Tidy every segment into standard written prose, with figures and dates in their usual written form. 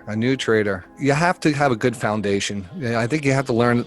you have to have a good foundation. I think you have to learn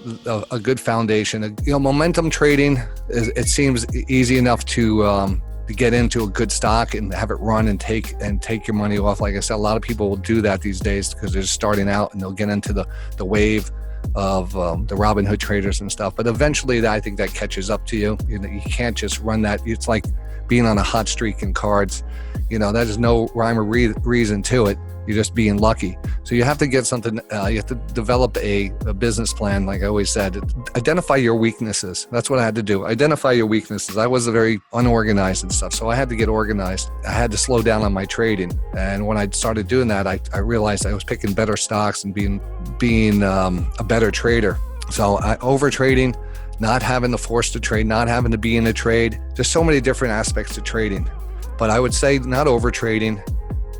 a good foundation. Momentum trading, it seems easy enough to get into a good stock and have it run and take your money off. Like I said, a lot of people will do that these days because they're just starting out and they'll get into the wave of the Robin Hood traders and stuff. But eventually, I think that catches up to you. You can't just run that. It's like being on a hot streak in cards. There's no rhyme or reason to it. You're just being lucky. So you have to get something, you have to develop a business plan. Like I always said, identify your weaknesses. That's what I had to do. Identify your weaknesses. I was very unorganized and stuff. So I had to get organized. I had to slow down on my trading. And when I started doing that, I realized I was picking better stocks and being a better trader. So over trading, not having the force to trade, not having to be in a trade. There's so many different aspects to trading. But I would say not over trading,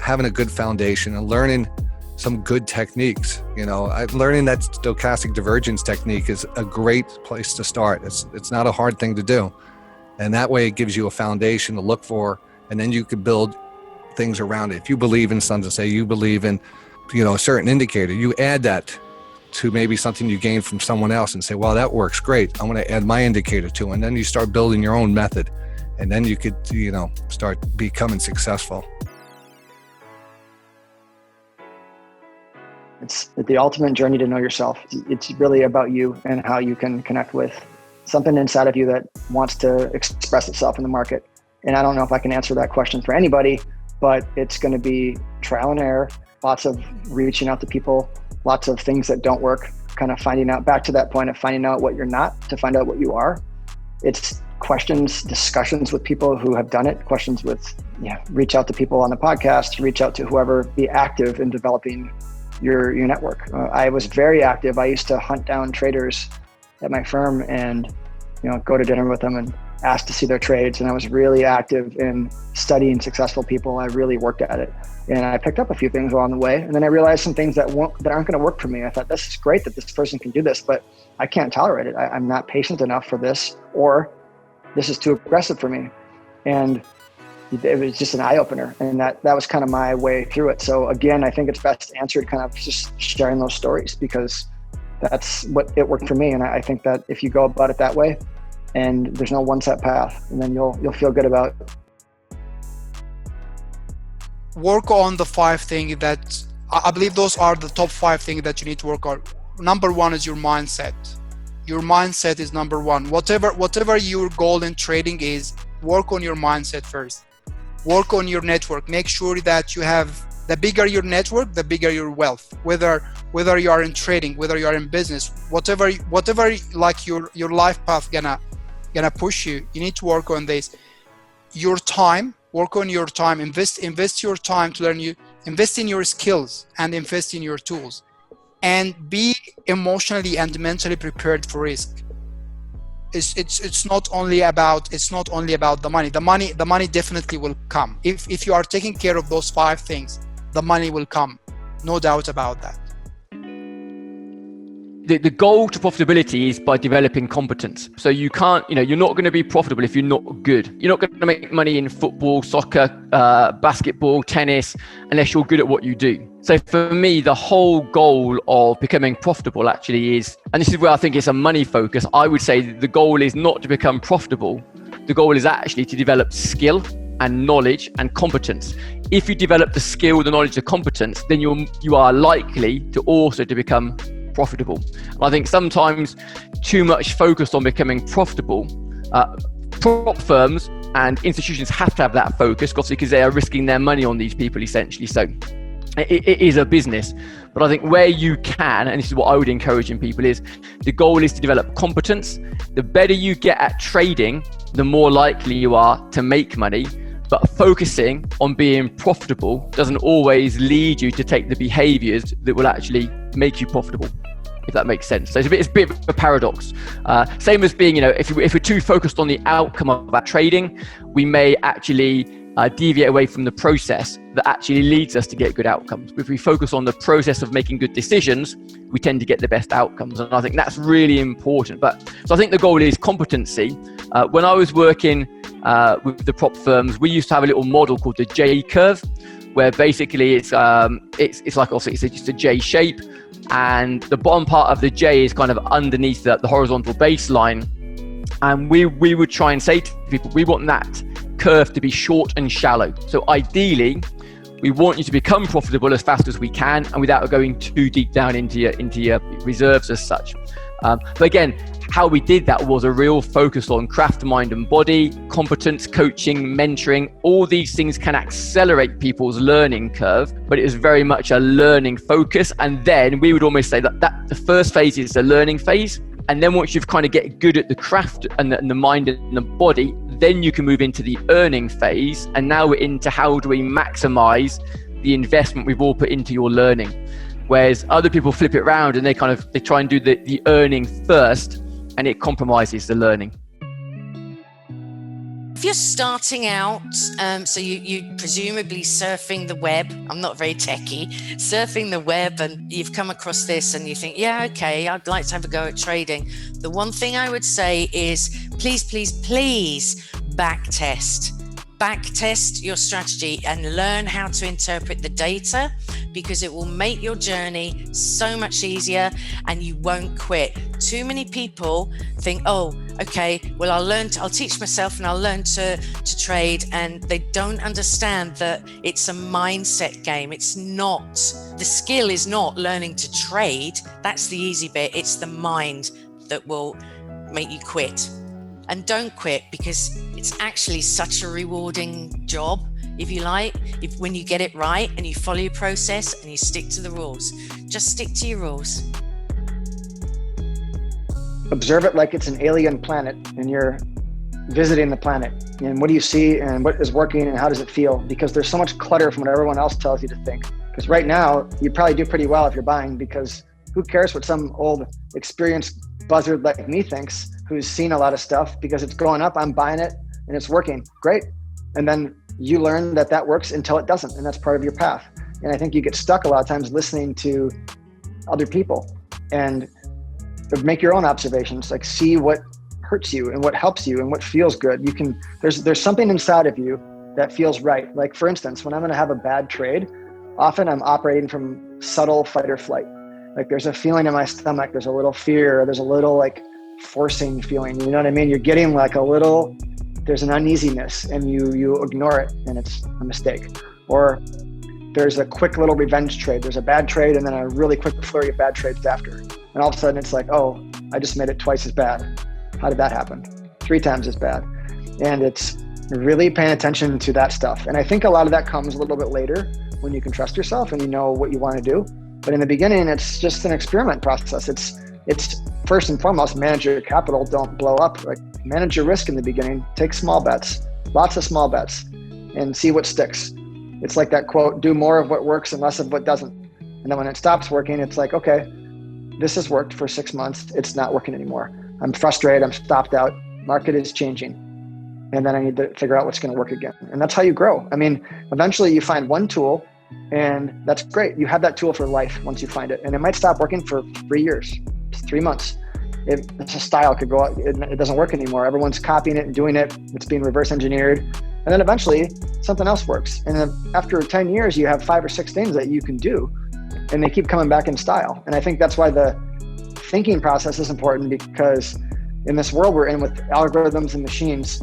having a good foundation and learning some good techniques. Learning that stochastic divergence technique is a great place to start. It's not a hard thing to do. And that way it gives you a foundation to look for, and then you could build things around it. If you believe in something, say you believe in, a certain indicator, you add that to maybe something you gained from someone else and say, well, that works great. I'm going to add my indicator to it. And then you start building your own method. And then you could, start becoming successful. It's the ultimate journey to know yourself. It's really about you and how you can connect with something inside of you that wants to express itself in the market. And I don't know if I can answer that question for anybody, but it's going to be trial and error, lots of reaching out to people, lots of things that don't work, kind of finding out, back to that point of finding out what you're not to find out what you are. It's questions, discussions with people who have done it, questions with, reach out to people on the podcast, reach out to whoever, be active in developing your network. I was very active. I used to hunt down traders at my firm and, go to dinner with them and ask to see their trades. And I was really active in studying successful people. I really worked at it. And I picked up a few things along the way. And then I realized some things that aren't going to work for me. I thought, this is great that this person can do this, but I can't tolerate it. I'm not patient enough for this, or this is too aggressive for me. And it was just an eye-opener, and that was kind of my way through it. So again, I think it's best answered kind of just sharing those stories, because that's what it worked for me. And I think that if you go about it that way, and there's no one set path, and then you'll feel good about it. Work on the 5 things that I believe those are the top 5 things that you need to work on. Number 1 is your mindset. Your mindset is number 1. Whatever your goal in trading is, work on your mindset first. Work on your network. Make sure that you have, the bigger your network, the bigger your wealth. Whether you are in trading, whether you are in business, whatever like your life path gonna push you, you need to work on this. Your time, work on your time. Invest your time to learn. Invest in your skills and invest in your tools, and be emotionally and mentally prepared for risk. It's not only about the money. The money definitely will come. If you are taking care of those 5 things, the money will come. No doubt about that. The goal to profitability is by developing competence. So you can't, you're not going to be profitable if you're not good. You're not going to make money in football, soccer, basketball, tennis, unless you're good at what you do. So for me, the whole goal of becoming profitable actually is, and this is where I think it's a money focus, I would say the goal is not to become profitable. The goal is actually to develop skill and knowledge and competence. If you develop the skill, the knowledge, the competence, then you are likely to also to become profitable. And I think sometimes too much focus on becoming profitable, prop firms and institutions have to have that focus, because they are risking their money on these people essentially. So it is a business. But I think where you can, and this is what I would encourage in people, is the goal is to develop competence. The better you get at trading, the more likely you are to make money. But focusing on being profitable doesn't always lead you to take the behaviors that will actually make you profitable, if that makes sense. So it's a bit of a paradox. Same as being, if we're too focused on the outcome of our trading, we may actually deviate away from the process that actually leads us to get good outcomes. If we focus on the process of making good decisions, we tend to get the best outcomes. And I think that's really important. So I think the goal is competency. When I was working with the prop firms, we used to have a little model called the J curve, where basically it's like, also it's just a J shape, and the bottom part of the J is kind of underneath the horizontal baseline. And we would try and say to people, we want that curve to be short and shallow. So ideally, we want you to become profitable as fast as we can, and without going too deep down into your reserves as such. But again, how we did that was a real focus on craft, mind and body, competence, coaching, mentoring. All these things can accelerate people's learning curve, but it is very much a learning focus. And then we would almost say that the first phase is the learning phase. And then once you've kind of get good at the craft and the mind and the body, then you can move into the earning phase. And now we're into how do we maximize the investment we've all put into your learning. Whereas other people flip it around and they try and do the earning first, and it compromises the learning. If you're starting out, so you presumably surfing the web, I'm not very techie, surfing the web, and you've come across this and you think, yeah, okay, I'd like to have a go at trading. The one thing I would say is please backtest. Backtest your strategy and learn how to interpret the data, because it will make your journey so much easier and you won't quit. Too many people think, oh, okay, well, I'll teach myself and I'll learn to trade, and they don't understand that it's a mindset game. It's not, the skill is not learning to trade. That's the easy bit. It's the mind that will make you quit. And don't quit, because it's actually such a rewarding job, if you like, when you get it right and you follow your process and you stick to the rules. Just stick to your rules. Observe it like it's an alien planet and you're visiting the planet. And what do you see and what is working and how does it feel? Because there's so much clutter from what everyone else tells you to think. Because right now, you probably do pretty well if you're buying, because who cares what some old experienced buzzard like me thinks, who's seen a lot of stuff, because it's going up, I'm buying it and it's working. Great. And then you learn that works until it doesn't. And that's part of your path. And I think you get stuck a lot of times listening to other people and make your own observations, like see what hurts you and what helps you and what feels good. There's something inside of you that feels right. Like for instance, when I'm going to have a bad trade, often I'm operating from subtle fight or flight. Like there's a feeling in my stomach, there's a little fear, there's a little like forcing feeling, you know what I mean? You're getting like there's an uneasiness and you ignore it and it's a mistake. Or there's a quick little revenge trade. There's a bad trade and then a really quick flurry of bad trades after. And all of a sudden it's like, oh, I just made it twice as bad. How did that happen? 3 times as bad. And it's really paying attention to that stuff. And I think a lot of that comes a little bit later when you can trust yourself and you know what you want to do. But in the beginning, it's just an experiment process. It's first and foremost, manage your capital, don't blow up. Like manage your risk in the beginning, take small bets, lots of small bets, and see what sticks. It's like that quote, do more of what works and less of what doesn't. And then when it stops working, it's like, okay, this has worked for 6 months. It's not working anymore. I'm frustrated. I'm stopped out. Market is changing. And then I need to figure out what's going to work again. And that's how you grow. I mean, eventually you find one tool and that's great. You have that tool for life once you find it. And it might stop working for 3 years, 3 months. It's a style could go out. It doesn't work anymore. Everyone's copying it and doing it. It's being reverse engineered. And then eventually something else works. And then after 10 years, you have 5 or 6 things that you can do and they keep coming back in style. And I think that's why the thinking process is important, because in this world we're in with algorithms and machines,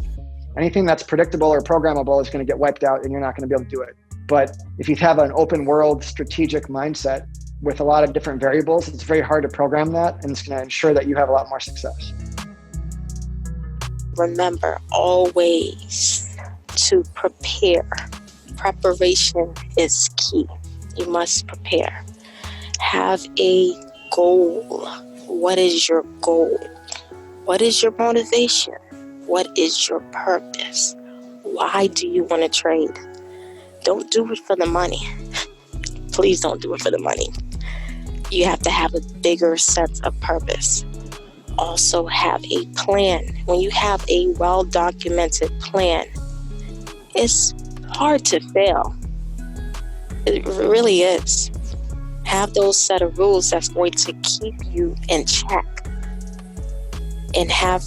anything that's predictable or programmable is going to get wiped out and you're not going to be able to do it. But if you have an open world strategic mindset with a lot of different variables, it's very hard to program that, and it's going to ensure that you have a lot more success. Remember always to prepare. Preparation is key. You must prepare. Have a goal. What is your goal? What is your motivation? What is your purpose? Why do you want to trade? Don't do it for the money. Please don't do it for the money. You have to have a bigger sense of purpose. Also have a plan. When you have a well-documented plan, it's hard to fail. It really is. Have those set of rules that's going to keep you in check, and have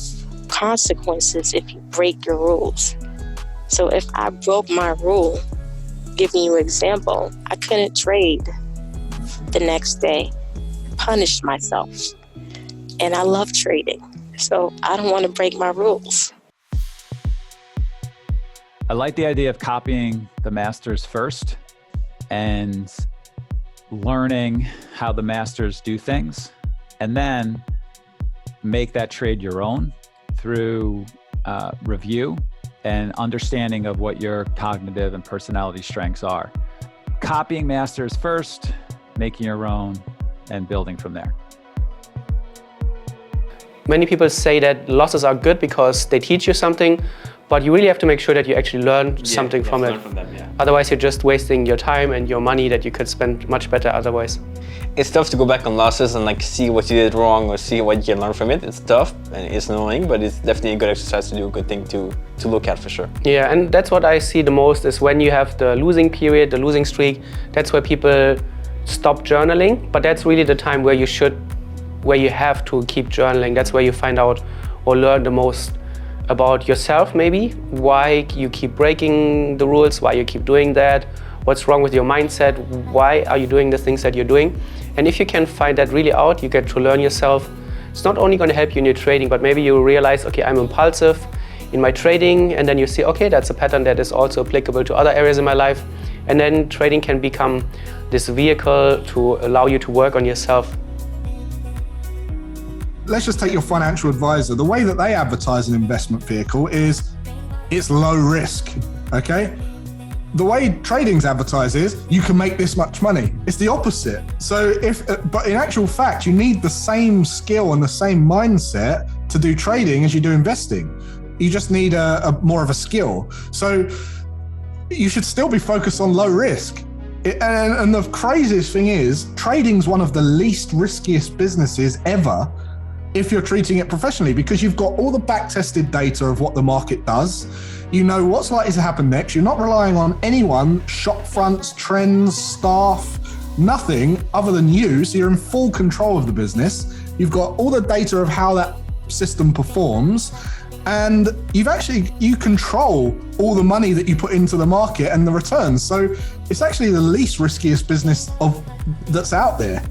consequences if you break your rules. So if I broke my rule giving you an example, I couldn't trade the next day, punished myself. And I love trading, so I don't want to break my rules. I like the idea of copying the masters first and learning how the masters do things, and then make that trade your own through review and understanding of what your cognitive and personality strengths are. Copying masters first, making your own, and building from there. Many people say that losses are good because they teach you something, but you really have to make sure that you actually learn something from it. Otherwise, you're just wasting your time and your money that you could spend much better otherwise. It's tough to go back on losses and like see what you did wrong or see what you can learn from it. It's tough and it's annoying, but it's definitely a good exercise to do, a good thing to look at for sure. Yeah, and that's what I see the most is when you have the losing period, the losing streak, that's where people stop journaling, but that's really the time where you have to keep journaling. That's where you find out or learn the most about yourself, maybe why you keep breaking the rules, why you keep doing that, what's wrong with your mindset, why are you doing the things that you're doing. And if you can find that really out, you get to learn yourself. It's not only going to help you in your trading, but maybe you realize, okay, I'm impulsive in my trading, and then you see, okay, that's a pattern that is also applicable to other areas in my life. And then trading can become this vehicle to allow you to work on yourself. Let's just take your financial advisor. The way that they advertise an investment vehicle is it's low risk, okay? The way trading's advertised is you can make this much money. It's the opposite. So but in actual fact, you need the same skill and the same mindset to do trading as you do investing. You just need a more of a skill. So you should still be focused on low risk. And the craziest thing is, trading's one of the least riskiest businesses ever if you're treating it professionally, because you've got all the back-tested data of what the market does. You know what's likely to happen next. You're not relying on anyone, shop fronts, trends, staff, nothing other than you. So you're in full control of the business. You've got all the data of how that system performs, and you control all the money that you put into the market and the returns. So it's actually the least riskiest business that's out there.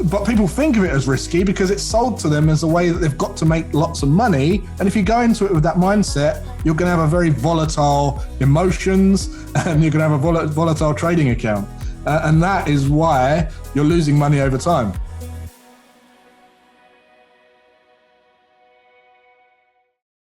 But people think of it as risky because it's sold to them as a way that they've got to make lots of money. And if you go into it with that mindset, you're going to have a very volatile emotions and you're going to have a volatile trading account. And that is why you're losing money over time.